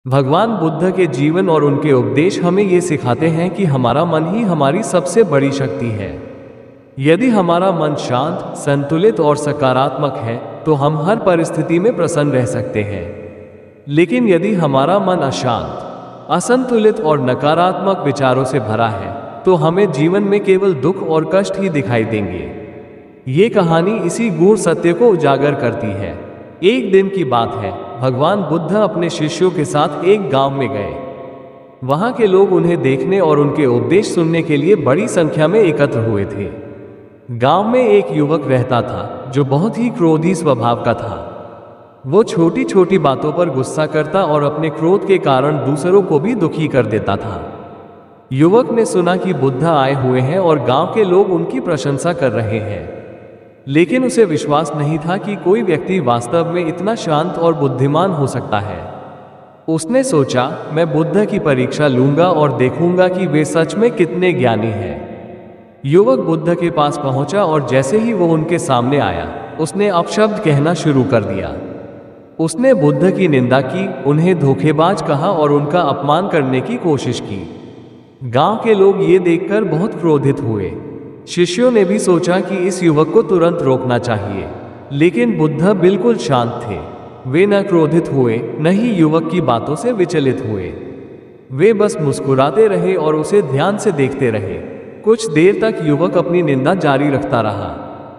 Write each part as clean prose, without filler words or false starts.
भगवान बुद्ध के जीवन और उनके उपदेश हमें ये सिखाते हैं कि हमारा मन ही हमारी सबसे बड़ी शक्ति है। यदि हमारा मन शांत, संतुलित और सकारात्मक है तो हम हर परिस्थिति में प्रसन्न रह सकते हैं। लेकिन यदि हमारा मन अशांत, असंतुलित और नकारात्मक विचारों से भरा है तो हमें जीवन में केवल दुख और कष्ट ही दिखाई देंगे। ये कहानी इसी गूढ़ सत्य को उजागर करती है। एक दिन की बात है, भगवान बुद्ध अपने शिष्यों के साथ एक गांव में गए। वहां के लोग उन्हें देखने और उनके उपदेश सुनने के लिए बड़ी संख्या में एकत्र हुए थे। गांव में एक युवक रहता था जो बहुत ही क्रोधी स्वभाव का था। वो छोटी छोटी बातों पर गुस्सा करता और अपने क्रोध के कारण दूसरों को भी दुखी कर देता था। युवक ने सुना कि बुद्ध आए हुए हैं और गांव के लोग उनकी प्रशंसा कर रहे हैं, लेकिन उसे विश्वास नहीं था कि कोई व्यक्ति वास्तव में इतना शांत और बुद्धिमान हो सकता है। उसने सोचा, मैं बुद्ध की परीक्षा लूंगा और देखूंगा कि वे सच में कितने ज्ञानी हैं। युवक बुद्ध के पास पहुंचा और जैसे ही वो उनके सामने आया, उसने अपशब्द कहना शुरू कर दिया। उसने बुद्ध की निंदा की, उन्हें धोखेबाज कहा और उनका अपमान करने की कोशिश की। गांव के लोग ये देखकर बहुत क्रोधित हुए। शिष्यों ने भी सोचा कि इस युवक को तुरंत रोकना चाहिए, लेकिन बुद्ध बिल्कुल शांत थे। वे न क्रोधित हुए, न ही युवक की बातों से विचलित हुए। वे बस मुस्कुराते रहे और उसे ध्यान से देखते रहे। कुछ देर तक युवक अपनी निंदा जारी रखता रहा,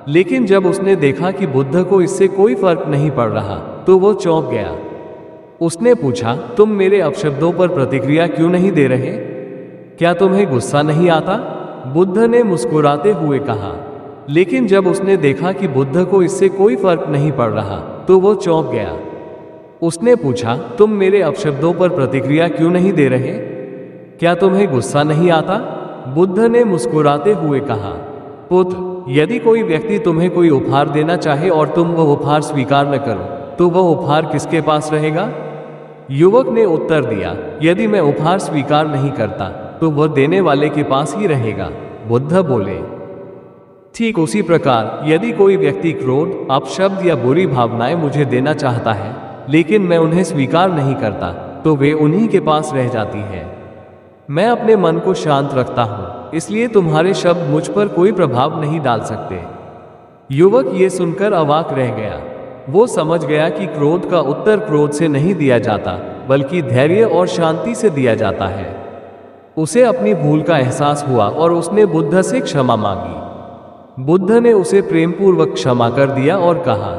लेकिन जब उसने देखा कि बुद्ध को इससे कोई फर्क नहीं पड़ रहा तो वो चौंक गया। उसने पूछा, तुम मेरे अपशब्दों पर प्रतिक्रिया क्यों नहीं दे रहे? क्या तुम्हें गुस्सा नहीं आता? बुद्ध ने मुस्कुराते हुए कहा। लेकिन जब उसने देखा कि बुद्ध को इससे कोई फर्क नहीं पड़ रहा तो वो चौंक गया। उसने पूछा, तुम मेरे अपशब्दों पर प्रतिक्रिया क्यों नहीं दे रहे? क्या तुम्हें गुस्सा नहीं आता? बुद्ध ने मुस्कुराते हुए कहा, पुत्र, यदि कोई व्यक्ति तुम्हें कोई उपहार देना चाहे और तुम वह उपहार स्वीकार न करो तो वह उपहार किसके पास रहेगा? युवक ने उत्तर दिया, यदि मैं उपहार स्वीकार नहीं करता तो वह देने वाले के पास ही रहेगा। बुद्ध बोले, ठीक उसी प्रकार यदि कोई व्यक्ति क्रोध, अपशब्द या बुरी भावनाएं मुझे देना चाहता है लेकिन मैं उन्हें स्वीकार नहीं करता तो वे उन्हीं के पास रह जाती है। मैं अपने मन को शांत रखता हूं, इसलिए तुम्हारे शब्द मुझ पर कोई प्रभाव नहीं डाल सकते। युवक ये सुनकर अवाक रह गया। वो समझ गया कि क्रोध का उत्तर क्रोध से नहीं दिया जाता, बल्कि धैर्य और शांति से दिया जाता है। उसे अपनी भूल का एहसास हुआ और उसने बुद्ध से क्षमा मांगी। बुद्ध ने उसे प्रेमपूर्वक क्षमा कर दिया और कहा,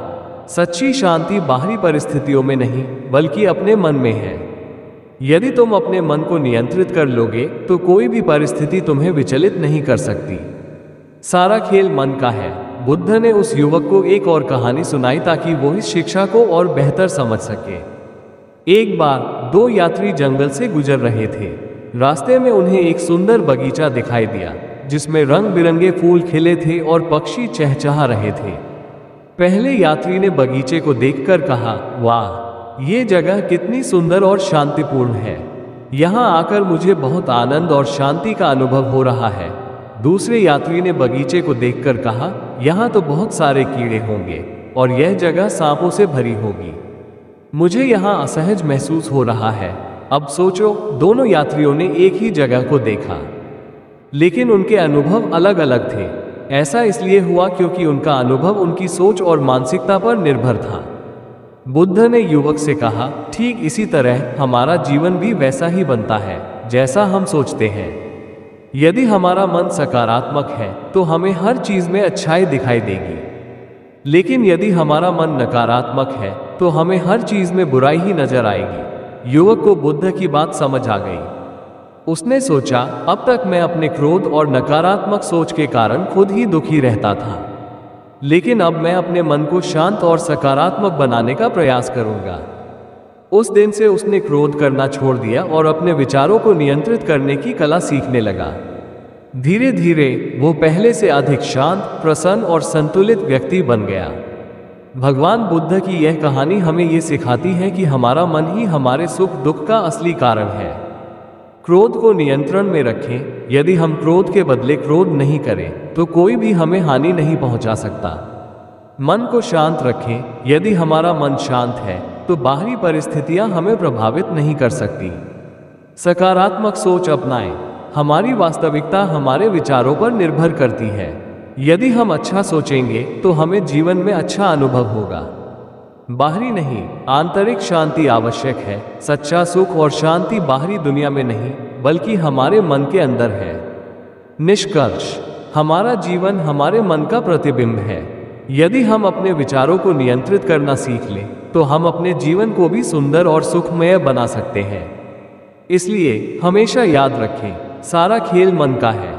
सच्ची शांति बाहरी परिस्थितियों में नहीं बल्कि अपने मन में है। यदि तुम अपने मन को नियंत्रित कर लोगे तो कोई भी परिस्थिति तुम्हें विचलित नहीं कर सकती। सारा खेल मन का है। बुद्ध ने उस युवक को एक और कहानी सुनाई ताकि वो इस शिक्षा को और बेहतर समझ सके। एक बार दो यात्री जंगल से गुजर रहे थे। रास्ते में उन्हें एक सुंदर बगीचा दिखाई दिया जिसमें रंग बिरंगे फूल खिले थे और पक्षी चहचहा रहे थे। पहले यात्री ने बगीचे को देखकर कहा, वाह, ये जगह कितनी सुंदर और शांतिपूर्ण है। यहाँ आकर मुझे बहुत आनंद और शांति का अनुभव हो रहा है। दूसरे यात्री ने बगीचे को देखकर कहा, यहाँ तो बहुत सारे कीड़े होंगे और यह जगह सांपों से भरी होगी। मुझे यहाँ असहज महसूस हो रहा है। अब सोचो, दोनों यात्रियों ने एक ही जगह को देखा, लेकिन उनके अनुभव अलग अलग थे। ऐसा इसलिए हुआ क्योंकि उनका अनुभव उनकी सोच और मानसिकता पर निर्भर था। बुद्ध ने युवक से कहा, ठीक इसी तरह हमारा जीवन भी वैसा ही बनता है जैसा हम सोचते हैं। यदि हमारा मन सकारात्मक है तो हमें हर चीज में अच्छाई दिखाई देगी, लेकिन यदि हमारा मन नकारात्मक है तो हमें हर चीज में बुराई ही नजर आएगी। युवक को बुद्ध की बात समझ आ गई। उसने सोचा, अब तक मैं अपने क्रोध और नकारात्मक सोच के कारण खुद ही दुखी रहता था, लेकिन अब मैं अपने मन को शांत और सकारात्मक बनाने का प्रयास करूंगा। उस दिन से उसने क्रोध करना छोड़ दिया और अपने विचारों को नियंत्रित करने की कला सीखने लगा। धीरे धीरे वो पहले से अधिक शांत, प्रसन्न और संतुलित व्यक्ति बन गया। भगवान बुद्ध की यह कहानी हमें ये सिखाती है कि हमारा मन ही हमारे सुख दुख का असली कारण है। क्रोध को नियंत्रण में रखें। यदि हम क्रोध के बदले क्रोध नहीं करें तो कोई भी हमें हानि नहीं पहुंचा सकता। मन को शांत रखें। यदि हमारा मन शांत है तो बाहरी परिस्थितियां हमें प्रभावित नहीं कर सकती। सकारात्मक सोच अपनाएं। हमारी वास्तविकता हमारे विचारों पर निर्भर करती है। यदि हम अच्छा सोचेंगे तो हमें जीवन में अच्छा अनुभव होगा। बाहरी नहीं, आंतरिक शांति आवश्यक है। सच्चा सुख और शांति बाहरी दुनिया में नहीं, बल्कि हमारे मन के अंदर है। निष्कर्ष, हमारा जीवन हमारे मन का प्रतिबिंब है। यदि हम अपने विचारों को नियंत्रित करना सीख लें, तो हम अपने जीवन को भी सुंदर और सुखमय बना सकते हैं। इसलिए हमेशा याद रखें, सारा खेल मन का है।